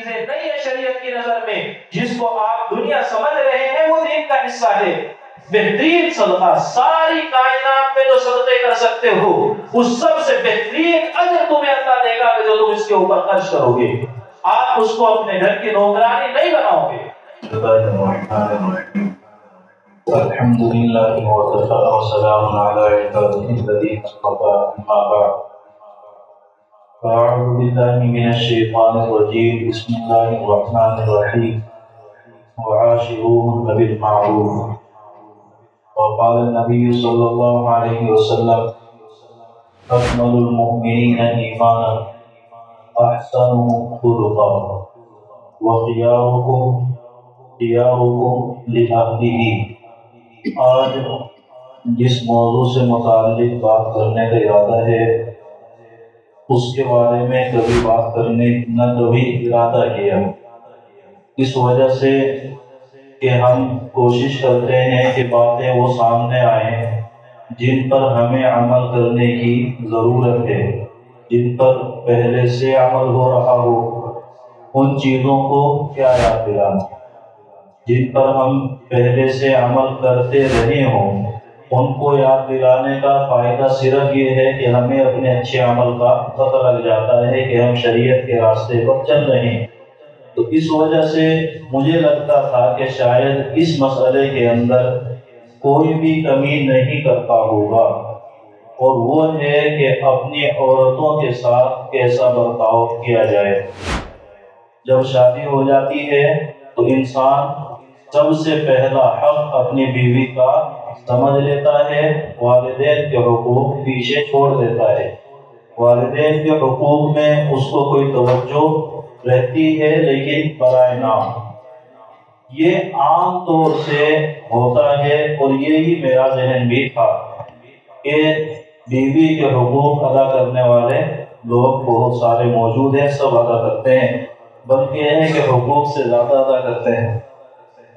چیزیں نہیں ہے شریعت کی نظر میں، جس کو آپ دنیا سمجھ رہے ہیں وہ دین کا حصہ ہے۔ بہترین صدقہ، ساری کائنات میں جو صدقے کر سکتے ہو اس سب سے بہترین اجر تمہیں اللہ دے گا جو تم اس کے اوپر خرچ کرو گے۔ آپ اس کو اپنے گھر کی نوکرانی نہیں بناؤ گے۔ الحمد للہ وکفى وسلام علی عباده الذین اصطفى، اما بعد فاعوذ باللہ من الشیطان الرجیم، بسم اللہ الرحمن الرحیم، وعاشروہن بالمعروف، وقال النبی صلی اللہ علیہ وسلم اکمل المؤمنین ایمانا احسنهم خلقا وخیارکم خیارکم لأہلہ۔ آج جس موضوع سے متعلق بات کرنے کا ارادہ ہے اس کے بارے میں کبھی بات کرنے نہ کبھی ارادہ کیا، اس وجہ سے کہ ہم کوشش کرتے ہیں کہ باتیں وہ سامنے آئیں جن پر ہمیں عمل کرنے کی ضرورت ہے، جن پر پہلے سے عمل ہو رہا ہو، ان چیزوں کو کیا یاد دلانا، جن پر ہم پہلے سے عمل کرتے رہے ہوں ان کو یاد دلانے کا فائدہ صرف یہ ہے کہ ہمیں اپنے اچھے عمل کا پتہ لگ جاتا ہے کہ ہم شریعت کے راستے پر چل رہے ہیں۔ تو اس وجہ سے مجھے لگتا تھا کہ شاید اس مسئلے کے اندر کوئی بھی کمی نہیں کرتا ہوگا، اور وہ ہے کہ اپنی عورتوں کے ساتھ کیسا برتاؤ کیا جائے۔ جب شادی ہو جاتی ہے تو انسان سب سے پہلا حق اپنی بیوی کا سمجھ لیتا ہے، والدین کے حقوق پیچھے چھوڑ دیتا ہے۔ والدین کے حقوق میں اس کو کوئی توجہ رہتی ہے لیکن برائے نام، یہ عام طور سے ہوتا ہے، اور یہی میرا ذہن بھی تھا کہ بیوی کے حقوق ادا کرنے والے لوگ بہت سارے موجود ہیں، سب ادا کرتے ہیں، بلکہ یہ ہے کہ حقوق سے زیادہ ادا کرتے ہیں۔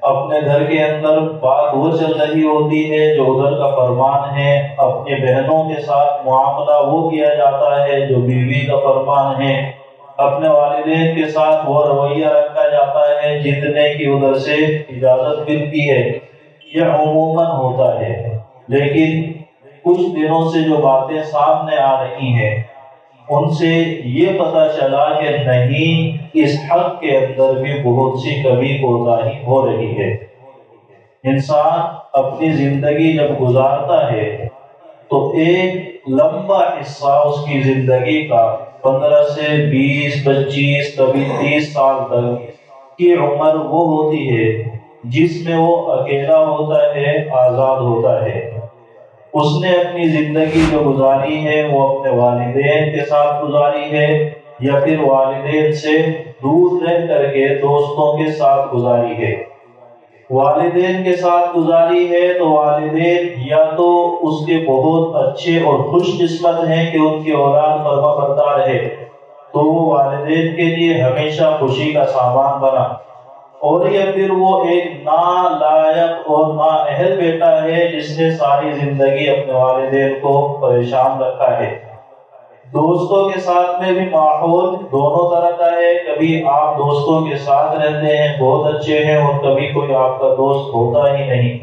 اپنے گھر کے اندر بات وہ چل رہی ہوتی ہے جو ادھر کا فرمان ہے، اپنے بہنوں کے ساتھ معاملہ وہ کیا جاتا ہے جو بیوی کا فرمان ہے، اپنے والدین کے ساتھ وہ رویہ رکھا جاتا ہے جتنے کی ادھر سے اجازت ملتی ہے، یہ عموماً ہوتا ہے۔ لیکن کچھ دنوں سے جو باتیں سامنے آ رہی ہیں ان سے یہ پتہ چلا کہ نہیں، اس حق کے اندر بھی بہت سی کمی کوتاہی ہو رہی ہے۔ انسان اپنی زندگی جب گزارتا ہے تو ایک لمبا حصہ اس کی زندگی کا 15 سے 20 25 کبھی 30 سال تک کی عمر وہ ہوتی ہے جس میں وہ اکیلا ہوتا ہے، آزاد ہوتا ہے۔ اس نے اپنی زندگی جو گزاری ہے وہ اپنے والدین کے ساتھ گزاری ہے، یا پھر والدین سے دور رہ کر کے دوستوں کے ساتھ گزاری ہے۔ والدین کے ساتھ گزاری ہے تو والدین یا تو اس کے بہت اچھے اور خوش قسمت ہیں کہ ان کی اولاد فرما بردار ہے، تو وہ والدین کے لیے ہمیشہ خوشی کا سامان بنا، اور یا پھر وہ ایک نالائق اور نااہل بیٹا ہے جس نے ساری زندگی اپنے والدین کو پریشان رکھا ہے۔ دوستوں کے ساتھ میں بھی ماحول دونوں طرح کا ہے، کبھی آپ دوستوں کے ساتھ رہتے ہیں بہت اچھے ہیں، اور کبھی کوئی آپ کا دوست ہوتا ہی نہیں۔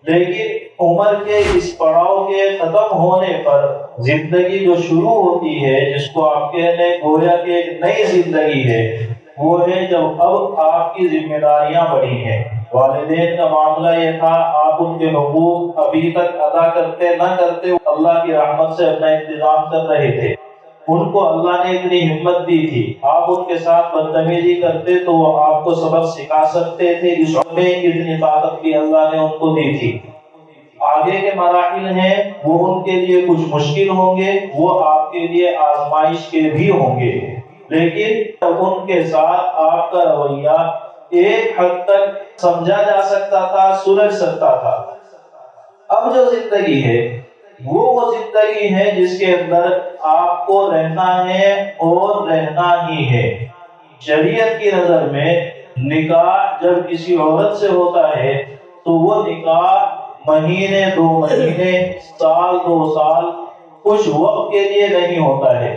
لیکن عمر کے اس پڑاؤ کے ختم ہونے پر زندگی جو شروع ہوتی ہے، جس کو آپ کہنے گویا کہ ایک نئی زندگی ہے، وہ ہے جب اب آپ کی ذمہ داریاں بڑھی ہیں۔ والدین کا معاملہ یہ تھا، آپ ان کے حقوق ابھی تک ادا کرتے نہ کرتے اللہ کی رحمت سے اپنا انتظام کر رہے تھے۔ ان کو اللہ نے اتنی ہمت دی تھی، آپ ان کے ساتھ بدتمیزی کرتے تو وہ آپ کو سبق سکھا سکتے تھے، اس میں اتنی طاقت بھی اللہ نے ان کو دی تھی۔ آگے کے مراحل ہیں وہ ان کے لیے کچھ مشکل ہوں گے، وہ آپ کے لیے آزمائش کے بھی ہوں گے، لیکن ان کے ساتھ آپ کا رویہ ایک حد تک سمجھا جا سکتا تھا، سلجھ سکتا تھا۔ اب جو زندگی ہے وہ زندگی ہے جس کے اندر آپ کو رہنا ہے اور رہنا ہی ہے۔ شریعت کی نظر میں نکاح جب کسی عورت سے ہوتا ہے تو وہ نکاح مہینے 2 مہینے، سال 2 سال، کچھ وقت کے لیے نہیں ہوتا ہے،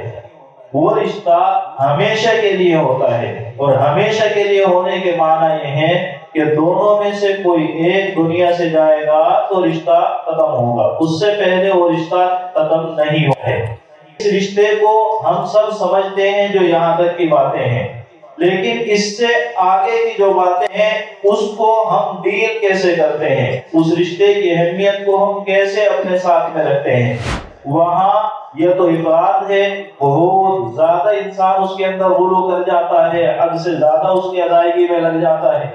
وہ رشتہ ہمیشہ کے لیے ہوتا ہے، اور ہمیشہ کے لیے ہونے کے معنی یہ ہے کہ دونوں میں سے کوئی ایک دنیا سے جائے گا تو رشتہ ختم ہوگا، اس سے پہلے وہ رشتہ ختم نہیں ہوا ہے۔ اس رشتے کو ہم سب سمجھتے ہیں جو یہاں تک کی باتیں ہیں، لیکن اس سے آگے کی جو باتیں ہیں اس کو ہم ڈیل کیسے کرتے ہیں، اس رشتے کی اہمیت کو ہم کیسے اپنے ساتھ میں رکھتے ہیں، وہاں یہ تو افراد ہے، بہت زیادہ انسان اس کے اندر غلو کر جاتا ہے، حد سے زیادہ اس کی ادائیگی میں لگ جاتا ہے،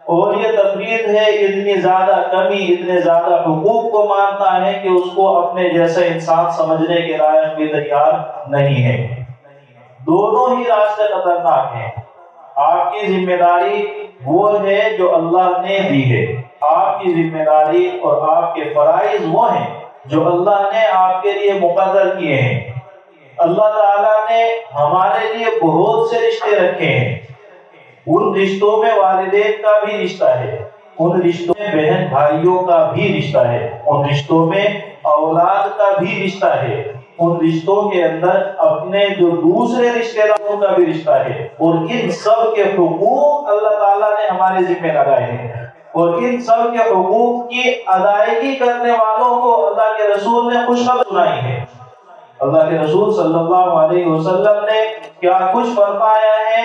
اور یہ تفرید ہے، اتنی زیادہ کمی، اتنے زیادہ حقوق کو مانتا ہے کہ اس کو اپنے جیسا انسان سمجھنے کے لائق بھی تیار نہیں ہے۔ دونوں ہی راستے خطرناک ہیں۔ آپ کی ذمہ داری وہ ہے جو اللہ نے دی ہے، آپ کی ذمہ داری اور آپ کے فرائض وہ ہیں جو اللہ نے آپ کے لیے مقرر کیے ہیں۔ اللہ تعالیٰ نے ہمارے لیے بہت سے رشتے رکھے ہیں، ان رشتوں میں والدین کا بھی رشتہ ہے، ان رشتوں میں بہن بھائیوں کا بھی رشتہ ہے، ان رشتوں میں اولاد کا بھی رشتہ ہے، ان رشتوں کے اندر اپنے جو دوسرے رشتہ داروں کا بھی رشتہ ہے، اور ان سب کے حقوق اللہ تعالیٰ نے ہمارے ذمہ لگائے ہیں، اور ان سب کے حقوق کی ادائیگی کرنے والوں کو اللہ کے رسول نے خوشخبری سنائی ہے۔ اللہ کے رسول صلی اللہ علیہ وسلم نے کیا کچھ فرمایا ہے،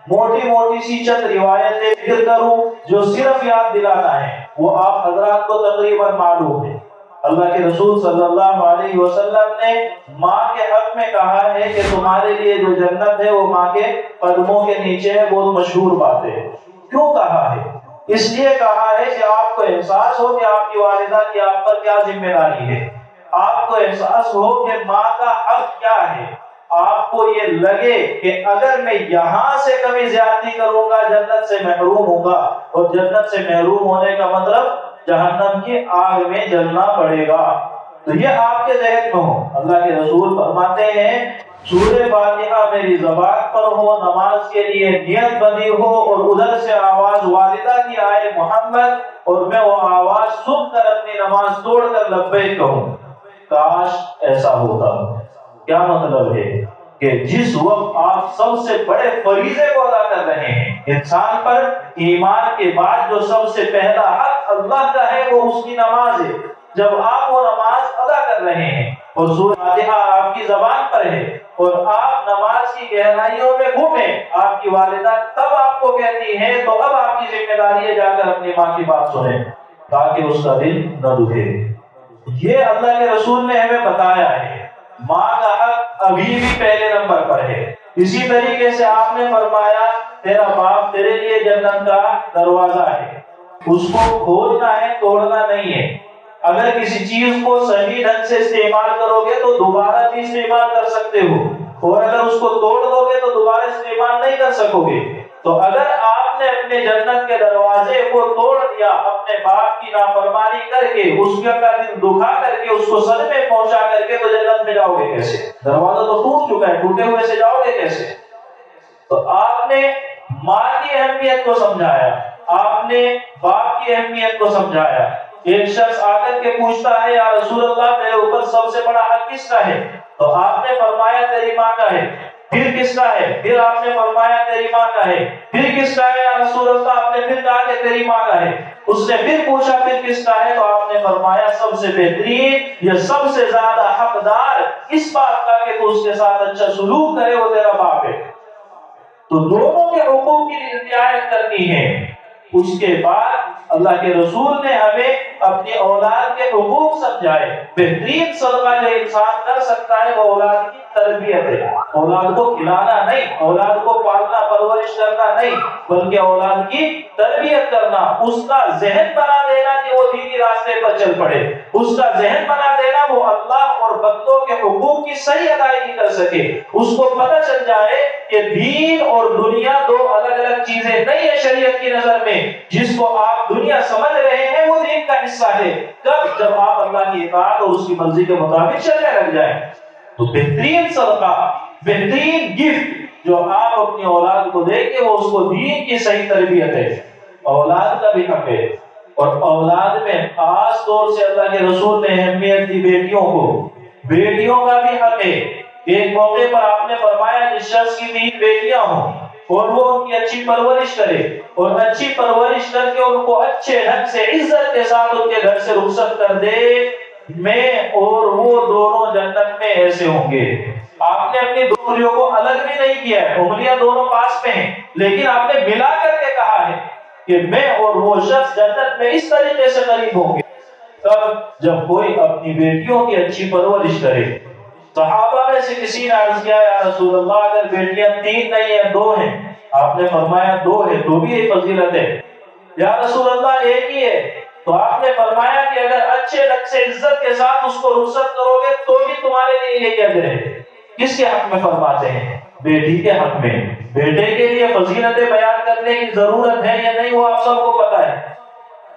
موٹی موٹی سی چند روایتیں ذکر کروں جو صرف یاد دلانا ہے، وہ آپ حضرات کو تقریباً معلوم ہے۔ اللہ کے رسول صلی اللہ علیہ وسلم نے ماں کے حق میں کہا ہے کہ تمہارے لیے جو جنت ہے وہ ماں کے قدموں کے نیچے ہے، بہت مشہور بات ہے۔ کیوں کہا ہے؟ اس لیے کہا ہے کہ آپ کو احساس ہو کہ آپ کی والدہ کی آپ پر کیا ذمہ داری ہے، آپ کو احساس ہو کہ ماں کا حق کیا ہے، آپ کو یہ لگے کہ اگر میں یہاں سے کمی زیادتی کروں گا جنت سے محروم ہوگا، اور جنت سے محروم ہونے کا مطلب جہنم کی آگ میں جلنا پڑے گا، تو یہ آپ کے ذہن میں ہو۔ اللہ کے رسول فرماتے ہیں سورہ فاتحہ میری زبان پر ہو، نماز کے لیے نیت بندی ہو، اور ادھر سے آواز والدہ کی آئے محمد، اور میں وہ آواز سن کر اپنی نماز توڑ کر لبیک کہوں، کاش ایسا ہوتا۔ کیا مطلب ہے کہ جس وقت آپ سب سے بڑے فریضے کو ادا کر رہے ہیں، انسان پر ایمان کے بعد جو سب سے پہلا حق اللہ کا ہے وہ اس کی نماز ہے، جب آپ وہ نماز ادا کر رہے ہیں اور سورہ فاتحہ آپ کی زبان پر ہے اور آپ نماز کی گہرائیوں میں گھومیں، آپ کی والدہ تب آپ کو کہتی ہے تو اب آپ کی ذمہ داری ہے جا کر اپنی ماں کی بات سنیں تاکہ اس کا دل نہ دکھے۔ یہ اللہ کے رسول نے ہمیں بتایا ہے، ماں کا حق ابھی بھی پہلے نمبر پر ہے۔ اسی طریقے سے آپ نے فرمایا تیرا باپ تیرے لیے جنت کا دروازہ ہے، اس کو کھولنا ہے، توڑنا نہیں ہے۔ اگر کسی چیز کو صحیح ڈھنگ سے استعمال کرو گے تو دوبارہ بھی استعمال کر سکتے ہو، اور اگر اس کو توڑ دو گے تو دوبارہ استعمال نہیں کر سکو گے۔ تو اگر آپ نے اپنے جنت کے دروازے کو توڑ دیا اپنے باپ کی نافرمانی کر کے، اس کا دل دکھا کر کے، اس کو صدمے پہنچا کر کے، تو جنت میں جاؤ گے کیسے؟ دروازہ تو ٹوٹ چکا ہے، ٹوٹے ہوئے سے جاؤ گے کیسے؟ تو آپ نے ماں کی اہمیت کو سمجھایا، آپ نے باپ کی اہمیت کو سمجھایا۔ ایک شخص آ کر کے پوچھتا ہے یا رسول اللہ میرے اوپر سب سے بڑا حق کس کا ہے؟ تو آپ نے فرمایا تیری ماں کا ہے۔ پھر کس کا ہے؟ پھر آپ نے فرمایا تیری ماں کا ہے۔ پھر کس کا ہے یا رسول اللہ؟ آپ نے پھر کہا کہ تیری ماں کا ہے۔ اس نے پھر پوچھا پھر کس کا ہے؟ تو آپ نے فرمایا سب سے بہترین یا سب سے زیادہ حقدار اس بات کا کہ تو اس کے ساتھ اچھا سلوک کرے وہ تیرا باپ ہے۔ تو دونوں کے حقوق کی رعایت کرنی ہے۔ اس کے بعد اللہ کے رسول نے ہمیں اپنی اولاد کے حقوق سمجھائے۔ بہترین صدقہ جو انسان کر سکتا ہے وہ اولاد کی تربیت ہے۔ اولاد کو کھلانا نہیں، اولاد کو پالنا پرورش کرنا نہیں، بلکہ اولاد کی تربیت کرنا، اس کا ذہن بنا دینا کہ وہ دینی راستے پر چل پڑے، اس کا ذہن بنا دینا وہ اللہ اور بندوں کے حقوق کی صحیح ادائیگی کر سکے، اس کو پتہ چل جائے کہ دین اور دنیا دو الگ الگ چیزیں نہیں ہے شریعت کی نظر میں۔ جس کو آپ دنیا سمجھ رہے ہیں وہ دین کا حصہ ہے، کب؟ جب آپ اللہ کی اطاعت اور اس کی مرضی کے مطابق چلنے لگ جائیں۔ تو بہترین صدقہ، بہترین گفٹ جو آپ اپنی اولاد کو دیں گے وہ اس کو دین کی صحیح تربیت ہے۔ اولاد کا بھی حق ہے، اور اولاد میں خاص طور سے اللہ کے رسول نے اہمیت دی بیٹیوں کو۔ بیٹیوں کا بھی حق ہے ایک موقع پر آپ نے فرمایا جس شخص کی 3 بیٹیاں ہوں اور وہ ان کی اچھی پرورش کرے اور اچھی پرورش کر کے ان کو اچھے ڈھنگ سے عزت کے ساتھ ان کے گھر سے رخصت کر دے، میں اور وہ دونوں جنت میں ایسے ہوں گے۔ آپ نے اپنی 2 انگلیوں کو الگ بھی نہیں کیا ہے، انگلیاں دونوں پاس میں ہیں، لیکن آپ نے ملا کر کے کہا ہے کہ میں اور وہ شخص جنت میں اس طریقے سے قریب ہوں گے۔ تب جب کوئی اپنی بیٹیوں کی اچھی پرورش کرے، صحابہ میں سے کسی نے عرض کیا یا رسول اللہ اگر بیٹیاں 3 نہیں ہیں 2 ہیں، آپ نے فرمایا 2 ہے تو بھی ایک فضیلت ہے۔ یا رسول اللہ ایک ہی ہے، تو آپ نے فرمایا کہ اگر اچھے ڈھنگ سے عزت کے ساتھ اس کو رخصت کرو گے تو بھی تمہارے لیے یہ اجر ہے۔ کس کے حق میں فرماتے ہیں؟ بیٹی کے حق میں۔ بیٹے کے لیے فضیلتیں بیان کرنے کی ضرورت ہے یا نہیں وہ آپ سب کو پتا ہے۔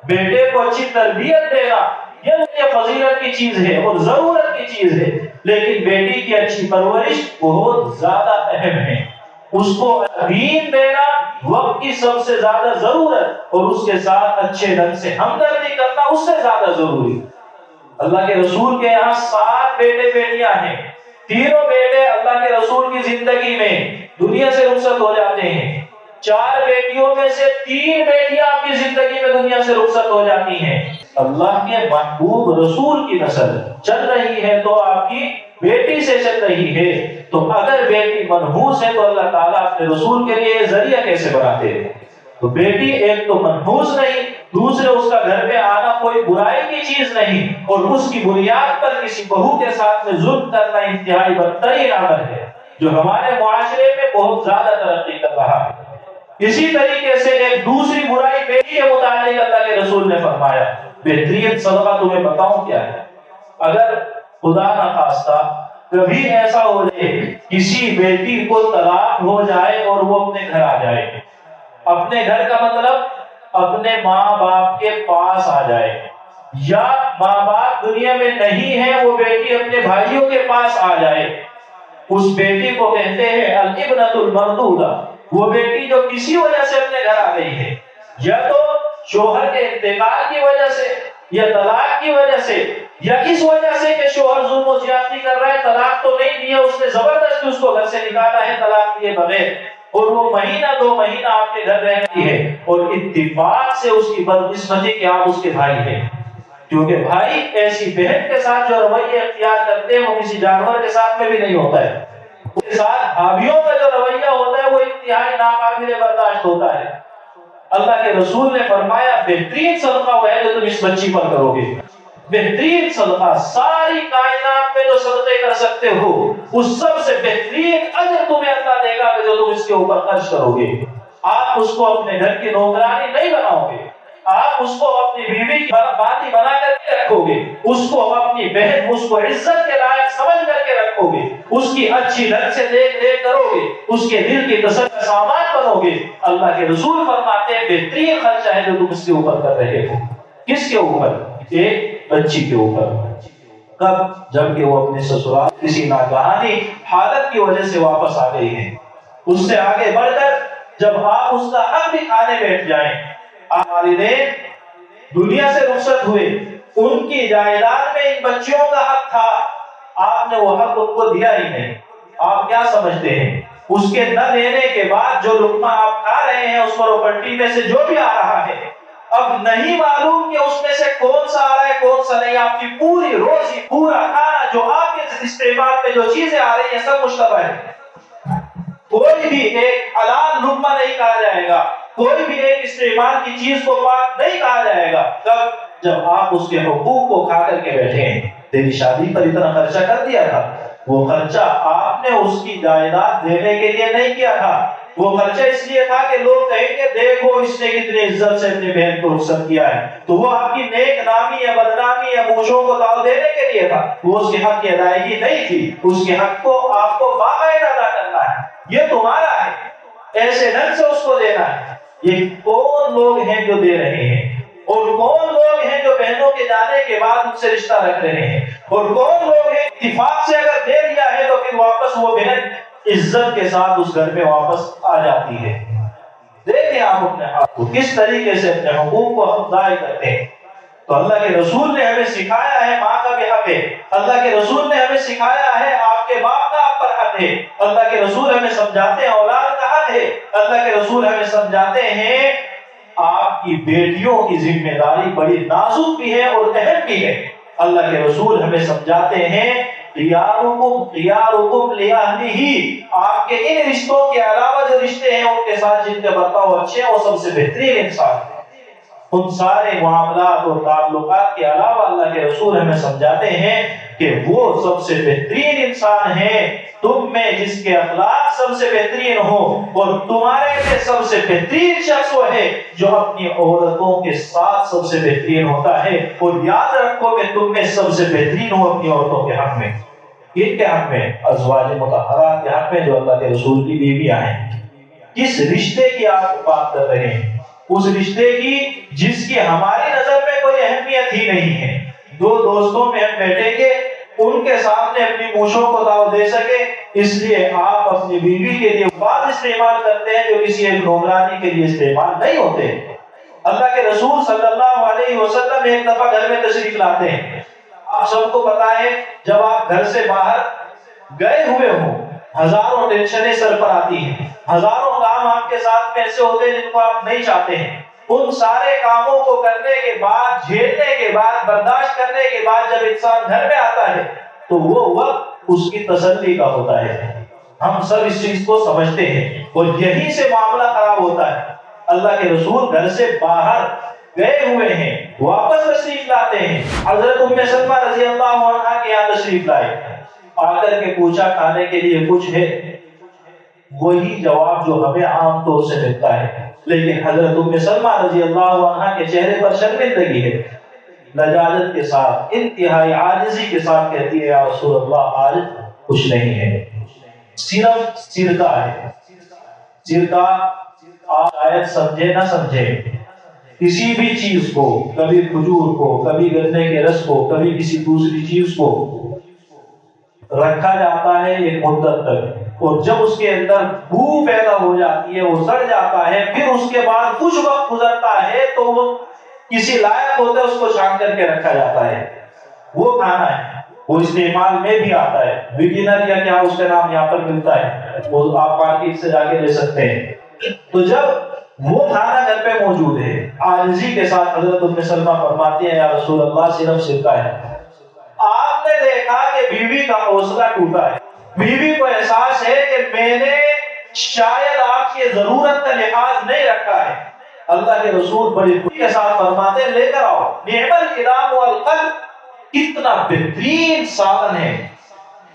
بیٹے کو اچھی تربیت دینا یہ فضیلت کی چیز ہے اور ضرورت کی چیز ہے، لیکن بیٹی کی اچھی پرورش بہت زیادہ اہم ہے۔ اس کو دین دینا وقت کی سب سے زیادہ ضرورت اور اس کے ساتھ اچھے ڈھنگ سے ہمدردی کرنا اس سے زیادہ ضروری۔ اللہ کے رسول کے یہاں 7 بیٹے بیٹیاں ہیں، تینوں بیٹے اللہ کے رسول کی زندگی میں دنیا سے رخصت ہو جاتے ہیں۔ 4 بیٹیوں میں سے 3 بیٹیاں آپ کی زندگی میں دنیا سے رخصت ہو جاتی ہیں۔ اللہ کے محبوب رسول کی نسل چل رہی ہے تو آپ کی بیٹی سے چل رہی ہے، تو اگر بیٹی منحوس ہے تو اللہ تعالیٰ اپنے رسول کے لیے ذریعہ کیسے بناتے ہیں؟ تو بیٹی ایک تو منحوس نہیں، دوسرے اس کا گھر میں آنا کوئی برائی کی چیز نہیں، اور اس کی بنیاد پر کسی بہو کے ساتھ میں ظلم کرنا انتہائی بدترین عمل ہے جو ہمارے معاشرے میں بہت زیادہ ترقی کر رہا ہے۔ اسی طریقے سے ایک دوسری برائی بیٹی کے متعلق اللہ کے رسول نے فرمایا، بہترین صدقہ تمہیں بتاؤں کیا ہے؟ اگر خدا نہ خواستہ کبھی ایسا ہو جائے کسی بیٹی کو طلاق ہو جائے اور وہ اپنے گھر آ جائے، اپنے گھر کا مطلب اپنے ماں باپ کے پاس آ جائے، یا ماں باپ دنیا میں نہیں ہے وہ بیٹی اپنے بھائیوں کے پاس آ جائے، اس بیٹی کو کہتے ہیں الابنۃ المردودہ، وہ بیٹی جو کسی وجہ سے اپنے گھر آ گئی ہے، یا تو شوہر کے انتقال کی وجہ سے، یا طلاق کی وجہ سے، یا اس وجہ سے کہ شوہر ظلم و زیادتی کر رہا ہے، طلاق تو نہیں دیا، اس نے زبردستی اس کو گھر سے نکالا ہے طلاق دیے بغیر، اور وہ مہینہ 2 مہینہ آپ کے گھر رہتی ہے، اور اتفاق سے اس کی بدقسمتی کہ آپ اس کے بھائی ہیں، کیونکہ بھائی ایسی بہن کے ساتھ جو رویہ اختیار کرتے ہیں وہ کسی جانور کے ساتھ میں بھی نہیں ہوتا ہے، اس کے ساتھ بھابھیوں کا جو رویہ ہوتا ہے وہ انتہائی ناقابل برداشت ہوتا ہے۔ اللہ کے رسول نے فرمایا بہترین صدقہ وہ ہے جو تم اس بچی پر کرو گے، بہترین صدقہ ساری کائنات میں جو صدقے کر سکتے ہو اس سب سے بہترین اجر تمہیں اللہ دے گا جو تم اس کے اوپر خرچ کرو گے۔ آپ اس کو اپنے گھر کی نوکرانی نہیں بناؤ گے، آپ اس کو اپنی بیوی کی باتی بنا کر کے رکھو گے، اس کو اپنی بہن، اس کو عزت کے لائق سمجھ کر کے رکھو گے، اس کی اچھی ڈھنگ سے دیکھ ریکھ کرو گے، اس کے دل کی تسلی کا سامان بنو گے۔ اللہ کے رسول فرماتے ہیں بہترین خرچہ ہے جو تم اس کے اوپر کر رہے ہو۔ کس کے اوپر؟ ایک بچی کے اوپر۔ کب؟ جبکہ وہ اپنے سسرال کسی ناگہانی حالت کی وجہ سے واپس آ گئی ہے۔ اس سے آگے بڑھ کر جب آپ اس کا حق بھی کھانے بیٹھ جائیں، آپ والدین دنیا سے رخصت ہوئے، ان کی جائیداد میں ان بچیوں کا حق تھا، آپ نے وہ حق ان کو دیا ہی نہیں۔ آپ کیا سمجھتے ہیں اس کے نہ دینے کے بعد جو لقمہ آپ کھا رہے ہیں اس پراپرٹی میں سے جو بھی آ رہا ہے، اب نہیں معلوم کہ اس میں سے کون سا آ رہا ہے کون سا نہیں، آپ کی پوری روزی پورا کھانا جو آپ کے استعمال میں جو چیزیں آ رہی ہیں سب مشتبہ ہے۔ کوئی بھی ایک حلال لقمہ نہیں کہا جائے گا، کوئی بھی ایک استعمال کی چیز کو پاک نہیں کہا جائے گا۔ کب؟ جب آپ اس کے حقوق کو کھا کر کے بیٹھے ہیں۔ تیری شادی پر اتنا خرچہ کر دیا تھا، وہ خرچہ آپ نے اس کی جائیداد دینے کے لیے نہیں کیا تھا، وہ خرچہ اس لیے تھا کہ لوگ کہیں گے دیکھو اس نے کتنی عزت سے اپنی بہن کو رخصت کیا ہے، تو وہ آپ کی نیک نامی یا بدنامی یا موشوں کو داؤ دینے کے لیے تھا، وہ اس کے حق کی ادائیگی نہیں تھی۔ اس کے حق کو آپ کو باقاعدہ ادا کرنا ہے، یہ تمہارا ہے، ایسے ڈھنگ سے اس کو دینا ہے۔ یہ کون لوگ ہیں جو دے رہے ہیں، اور کون لوگ ہیں جو بہنوں کے جانے کے بعد ان سے رشتہ رکھ رہے ہیں، اور کون لوگ ہیں اتفاق سے اگر دے دیا ہے تو پھر واپس وہ بہن عزت کے ساتھ اس گھر میں واپس آ جاتی ہے۔ دیکھیں آپ اپنے آپ کو کس طریقے سے اپنے حقوق کو ہم ضائع کرتے ہیں۔ تو اللہ کے رسول نے ہمیں سکھایا ہے ماں کا بھی حق ہے، اللہ کے رسول نے ہمیں سکھایا ہے آپ کے باپ کا آپ پر حق ہے، اللہ کے رسول ہمیں سمجھاتے ہیں اولاد کا حق ہے، اللہ کے رسول ہمیں سمجھاتے ہیں آپ کی بیٹیوں کی ذمہ داری بڑی نازک بھی ہے اور اہم بھی ہے۔ اللہ کے رسول ہمیں سمجھاتے ہیں خیارکم لأہلہ، آپ کے ان رشتوں کے علاوہ جو رشتے ہیں ان کے ساتھ جن کے برتاؤ اچھے ہیں وہ سب سے بہترین انسان ہے۔ ان سارے معاملات اور تعلقات کے علاوہ اللہ کے رسول ہمیں سمجھاتے ہیں کہ وہ سب سے بہترین انسان ہے، تم میں جس کے اخلاق سب سے بہترین ہو، اور تمہارے میں سب سے بہترین شخص وہ ہے جو اپنی عورتوں کے ساتھ سب سے بہترین ہوتا ہے، اور یاد رکھو کہ تم میں سب سے بہترین ہو اپنی عورتوں کے حق میں۔ کن کے حق میں؟ ازواج مطہرات کے حق میں جو اللہ کے رسول کی بیویاں ہیں۔ کس رشتے کی آپ بات کر رہے ہیں؟ اس رشتے کی جس کی ہماری نظر میں کوئی اہمیت ہی نہیں ہے۔ دو دوستوں میں ہم بیٹھیں گے، ان کے سامنے اپنی موشوں کو دعوت دے سکے، اس لیے آپ اپنی بیوی کے لیے بعض استعمال کرتے ہیں جو کسی ایک نوکرانی کے لیے استعمال نہیں ہوتے۔ اللہ کے رسول صلی اللہ علیہ وسلم ایک دفعہ گھر میں تشریف لاتے ہیں۔ آپ سب کو پتا ہے جب آپ گھر سے باہر گئے ہوئے ہوں، ہزاروں ٹینشنیں سر پر آتی ہیں، ہزاروں کام آپ کے ساتھ میں ایسے ہوتے ہیں جن کو آپ نہیں چاہتے ہیں۔ ان سارے کاموں کو کرنے کے بعد، جھیلنے کے بعد، برداشت کرنے کے بعد جب انسان گھر میں آتا ہے تو وہ وقت اس کی تسلی کا ہوتا ہے۔ ہم سب اس چیز کو سمجھتے ہیں اور یہیں سے معاملہ خراب ہوتا ہے۔ اللہ کے رسول گھر سے باہر گئے ہوئے ہیں، واپس تشریف لاتے ہیں، حضرت ام سلمہ رضی اللہ عنہا کے یہاں تشریف لائے، آ کر کے پوچھا کھانے کے لیے کچھ ہے؟ وہی جواب جو ہمیں عام طور سے ملتا ہے، لیکن حضرت ام سلمہ رضی اللہ عنہا کے چہرے پر شرمندگی ہے، لجاجت کے ساتھ، انتہائی عاجزی کے ساتھ کہتی ہے یا رسول اللہ آج کچھ نہیں ہے، صرف سرکہ ہے۔ سرکہ آپ شاید سمجھے نہ سمجھے، کسی بھی چیز کو، کبھی کھجور کو، کبھی گنے کے رس کو، کبھی کسی دوسری چیز کو رکھا جاتا ہے ایک مدت تک، اور جب اس کے اندر بو پیدا ہو جاتی ہے، وہ سڑ جاتا ہے، پھر اس کے بعد کچھ وقت گزرتا ہے تو وہ کسی لائق ہوتا ہے، اس کو چھان کر کے رکھا جاتا ہے۔ وہ کھانا ہے، وہ استعمال میں بھی آتا ہے، بگنر یا کیا اس کا نام یہاں پر ملتا ہے، وہ آپ مارکیٹ سے جا کے لے سکتے ہیں۔ تو جب وہ کھانا گھر پہ موجود ہے، عاجزی کے ساتھ حضرت ام سلمہ فرماتی ہیں یا رسول اللہ صرف سرکہ ہے۔ آپ نے دیکھا کہ بیوی کا حوصلہ ٹوٹا ہے، بیوی کو احساس ہے کہ میں نے شاید آپ کی ضرورت کا لحاظ نہیں رکھا ہے۔ اللہ کے رسول بڑی خوشی کے ساتھ فرماتے ہیں لے کر آؤ، نعم الکلام والقلب، کتنا بہترین سامان ہے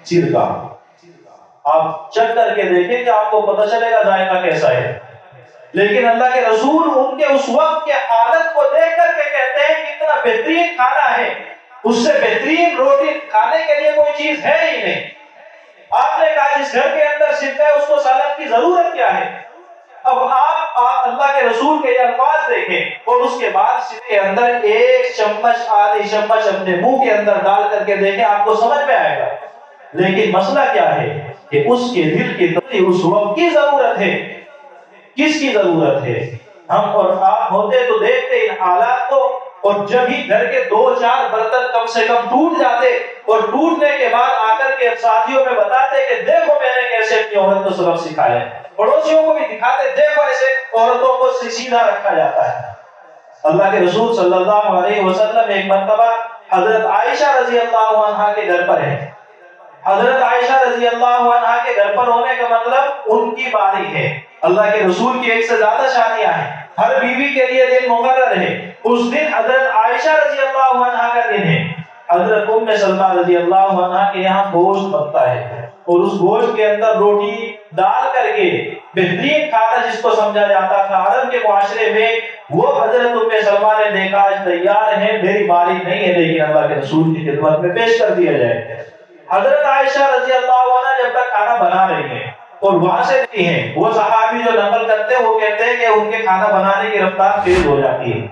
سرکہ۔ آپ چکھ کر کے دیکھیں کہ آپ کو پتہ چلے گا ذائقہ کیسا ہے۔ لیکن اللہ کے رسول ان کے اس وقت کے حالت کو دیکھ کر کے کہتے ہیں کتنا بہترین کھانا ہے، اس سے بہترین روٹی کھانے کے لیے کوئی چیز ہے ہی نہیں۔ آپ نے کہا جس گھر کے اندر سرکہ ہے اس کو سالن کی ضرورت کیا ہے؟ اب آپ اللہ کے رسول کے یہ الفاظ دیکھیں اور اس کے بعد سرکے کے اندر ایک چمچ، آدھی چمچ اپنے منہ کے اندر ڈال کر کے دیکھیں، آپ کو سمجھ میں آئے گا۔ لیکن مسئلہ کیا ہے کہ اس کے دل کی تسلی اس وقت کی ضرورت ہے۔ کس کی ضرورت ہے؟ ہم اور آپ ہوتے تو دیکھتے ان حالات کو، اور جب ہی گھر کے 2-4 برتن کم سے کم ٹوٹ جاتے اور ٹوٹنے کے بعد آ کر کے ساتھیوں میں بتاتے کہ دیکھو میں نے کیسے اپنی عورت کو سبق سکھایا ہے، پڑوسیوں کو بھی دکھاتے دیکھو ایسے عورتوں کو سیدھا رکھا جاتا ہے۔ اللہ کے رسول صلی اللہ علیہ وسلم ایک مرتبہ حضرت عائشہ رضی اللہ عنہا کے گھر پر ہے۔ حضرت عائشہ رضی اللہ عنہا کے گھر پر ہونے کا مطلب ان کی باری ہے۔ اللہ کے رسول کی ایک سے زیادہ شادیاں ہیں، ہر بیوی کے لیے دن مقرر ہے، اس دن حضرت عائشہ رضی اللہ عنہا کا دن ہے۔ حضرت ام سلمہ رضی اللہ عنہا کے یہاں گوشت بنتا ہے، اور اس گوشت کے اندر روٹی ڈال کر کے بہترین کھانا جس کو سمجھا جاتا تھا عرب کے معاشرے میں، وہ حضرت ام سلمہ نے دیکھا آج تیار ہے، میری باری نہیں ہے لیکن اللہ کے رسول کی خدمت میں پیش کر دیا جائے۔ حضرت عائشہ رضی اللہ عنہا جب تک کھانا بنا رہی ہیں اور وہاں سے نہیں ہے، وہ صحابی جو نقل کرتے ہیں وہ کہتے ہیں کہ ان کے کھانا بنانے کی رفتار تیز ہو جاتی ہے۔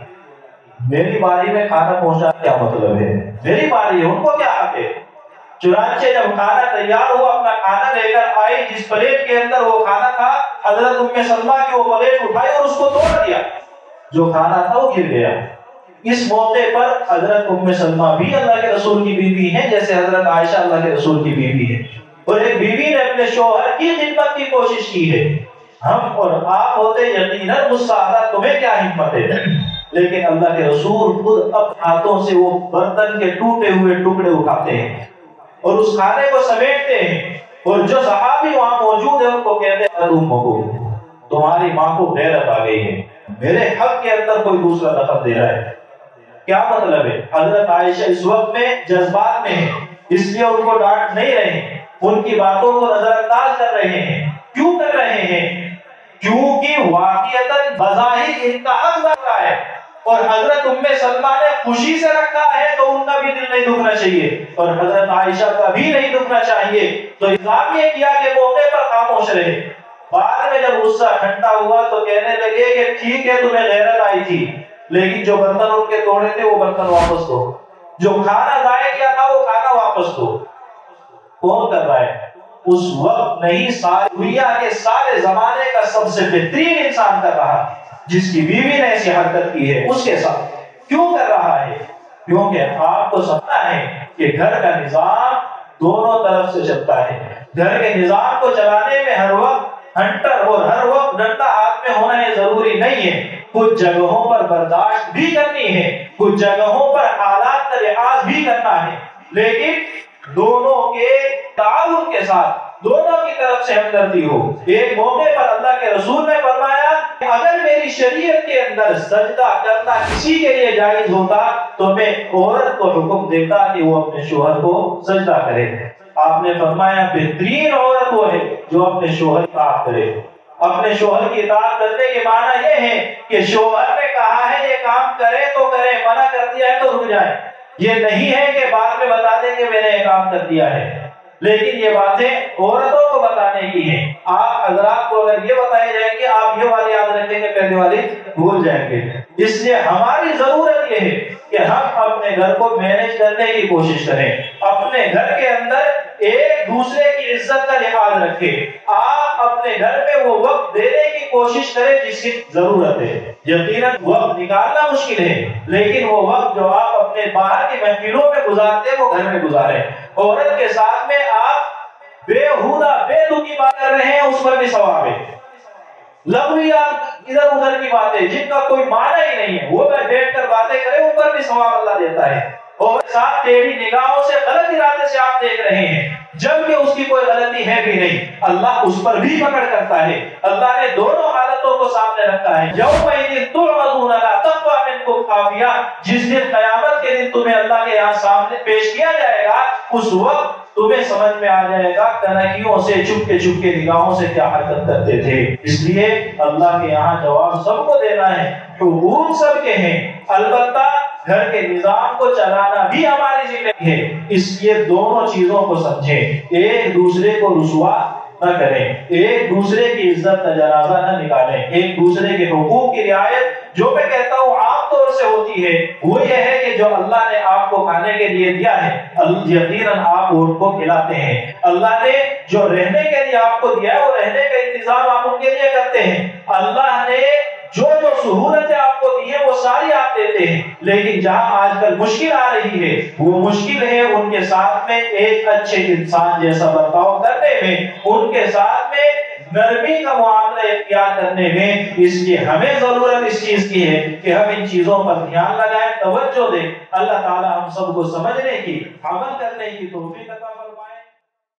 میری باری میں کھانا پہنچا کیا مطلب ہے؟ میری باری ہے، ان کو کیا حق ہے؟ چنانچہ جب کھانا تیار ہوا اپنا کھانا لے کر آئی، جس پلیٹ کے اندر وہ کھانا تھا حضرت ام سلمہ کی وہ پلیٹ اٹھائی اور اس کو توڑ دیا، جو کھانا تھا وہ گر گیا۔ اس موقع پر حضرت ام سلمہ بھی اللہ کے رسول کی بیوی ہیں، جیسے حضرت عائشہ اللہ کے رسول کی بیوی ہے، اور ایک بیوی نے اپنے شوہر کی خدمت کی کوشش کی ہے۔ ہم اور آپ ہوتے یقیناً مستعد، تمہیں کیا ہمت ہے، لیکن اللہ کے رسول خود اپنے ہاتھوں سے وہ برتن کے ٹوٹے ہوئے ٹکڑے اٹھاتے ہیں اور اس کھانے کو سمیٹتے ہیں، اور جو صحابی وہاں موجود ہیں ان کو کہتے ہیں امو کو، تمہاری ماں کو غیرت آ گئی ہے، میرے حق کے اندر کوئی دوسرا دخل دے رہا ہے۔ کیا مطلب ہے؟ حضرت عائشہ اس وقت میں جذبات میں ہیں، اس لیے ان کو ڈانٹ نہیں رہے ہیں، ان کی باتوں کو نظر انداز کر رہے ہیں۔ کیوں کر رہے ہیں؟ کیونکہ واقعتاً بظاہر ان کا حق بن رہا ہے، اور حضرت ام سلمہ نے خوشی سے رکھا ہے تو ان کا بھی دل نہیں دکھنا چاہیے، اور حضرت عائشہ کا بھی نہیں دکھنا چاہیے۔ تو اسلام یہ کیا کہ موقع پر خاموش رہے۔ بعد میں جب غصہ ٹھنڈا ہوا تو کہنے لگے کہ ٹھیک ہے تمہیں غیرت آئی تھی، لیکن جو برتن ان کے توڑے تھے وہ برتن واپس دو، جو کھانا ضائع کیا تھا وہ کھانا واپس دو۔ کون کر رہا ہے؟ اس وقت نہیں، ساری دنیا کے سارے زمانے کا سب سے بہترین انسان کر رہا ہے، جس کی بیوی نے ایسی حرکت کی ہے اس کے ساتھ۔ کیوں کر رہا ہے؟ کیونکہ آپ کو سمجھنا ہے کہ گھر کا نظام دونوں طرف سے چلتا ہے۔ گھر کے نظام کو چلانے میں ہر وقت ہنٹر اور ہر وقت ڈنڈا ہاتھ میں ہونا ہے ضروری نہیں ہے۔ کچھ جگہوں پر برداشت بھی کرنی ہے، کچھ جگہوں پر حالات کا لحاظ بھی کرنا ہے، لیکن دونوں کے تعاون کے ساتھ دونوں کی طرف سے ہمدردی ہو۔ ایک موقع پر اللہ کے رسول نے فرمایا کہ اگر میری شریعت کے اندر سجدہ کرنا کسی کے لیے جائز ہوتا تو میں عورت کو حکم دیتا کہ وہ اپنے شوہر کو سجدہ کرے۔ آپ نے فرمایا بہترین عورت وہ ہے جو اپنے شوہر کی اطاعت کرے۔ اپنے شوہر کی اطاعت کرنے کے معنی یہ ہے کہ شوہر نے کہا ہے یہ کام کرے تو کرے، منع کر دیا ہے تو رک جائے۔ یہ نہیں ہے کہ بعد میں بتا دیں کہ میں نے یہ کام کر دیا ہے، لیکن یہ باتیں عورتوں کو بتانے کی ہیں۔ آپ حضرات کو اگر یہ بتائے جائیں گے آپ یہ والی یاد رکھیں گے، پہلے والی بھول جائیں گے۔ اس لیے ہماری ضرورت یہ ہے کہ ہم اپنے گھر کو مینج کرنے کی کوشش کریں، اپنے گھر کے اندر ایک دوسرے کی عزت کا لحاظ رکھیں۔ آپ اپنے گھر میں وہ وقت دینے کی کوشش کریں جس کی ضرورت ہے۔ یقیناً وقت نکالنا مشکل ہے، لیکن وہ وقت جو آپ اپنے باہر کی محفلوں میں گزارتے ہیں وہ گھر میں گزاریں۔ عورت کے ساتھ میں آپ بےہودہ بے دکی بات کر رہے ہیں اس پر بھی ثواب ہے۔ لغویات ادھر ادھر کی باتیں جن کا کوئی معنی ہی نہیں ہے وہ بیٹھ کر باتیں کریں، ان پر بھی ثواب اللہ دیتا ہے۔ اور ساتھ ٹیڑھی نگاہوں سے غلط ارادے سے آپ دیکھ رہے ہیں جبکہ اس کی کوئی غلطی ہے بھی نہیں، اللہ اس پر بھی پکڑ کرتا ہے۔ اللہ نے دونوں حالتوں کو سامنے رکھا ہے۔ یومئذ تعرضون لا تخفی منکم خافیہ، جس دن قیامت کے دن تمہیں اللہ کے یہاں سامنے پیش کیا جائے گا، اس وقت تمہیں سمجھ میں آ جائے گا کنکیوں سے چھپ کے نگاہوں سے کیا حرکت کرتے تھے۔ اس لیے اللہ کے یہاں جواب سب کو دینا ہے، حقوق سب کے ہیں، البتہ گھر کے نظام کو چلانا بھی ہماری ذمہ ہے۔ اس لیے دونوں چیزوں کو سمجھیں، ایک دوسرے کو رسوا نہ کریں، ایک دوسرے کی عزت کا جنازہ نہ نکالیں، ایک دوسرے کے حقوق کی رعایت جو میں کہتا ہوں عام طور سے ہوتی ہے وہ یہ ہے کہ جو اللہ نے آپ کو کھانے کے لیے دیا ہے یقیناً آپ ان کو کھلاتے ہیں۔ اللہ نے جو رہنے کے لیے آپ کو دیا ہے وہ رہنے کا انتظام آپ ان کے لیے کرتے ہیں۔ اللہ نے جو سہولتیں آپ کو دی ہیں وہ ساری آپ دیتے ہیں، لیکن جہاں آج کل مشکل آ رہی ہے وہ مشکل ہے ان کے ساتھ میں ایک اچھے انسان جیسا برتاؤ کرنے میں، ان کے ساتھ میں نرمی کا معاملہ اختیار کرنے میں۔ اس لیے ہمیں ضرورت اس چیز کی ہے کہ ہم ان چیزوں پر دھیان لگائیں، توجہ دیں۔ اللہ تعالی ہم سب کو سمجھنے کی، عمل کرنے کی توفیق عطا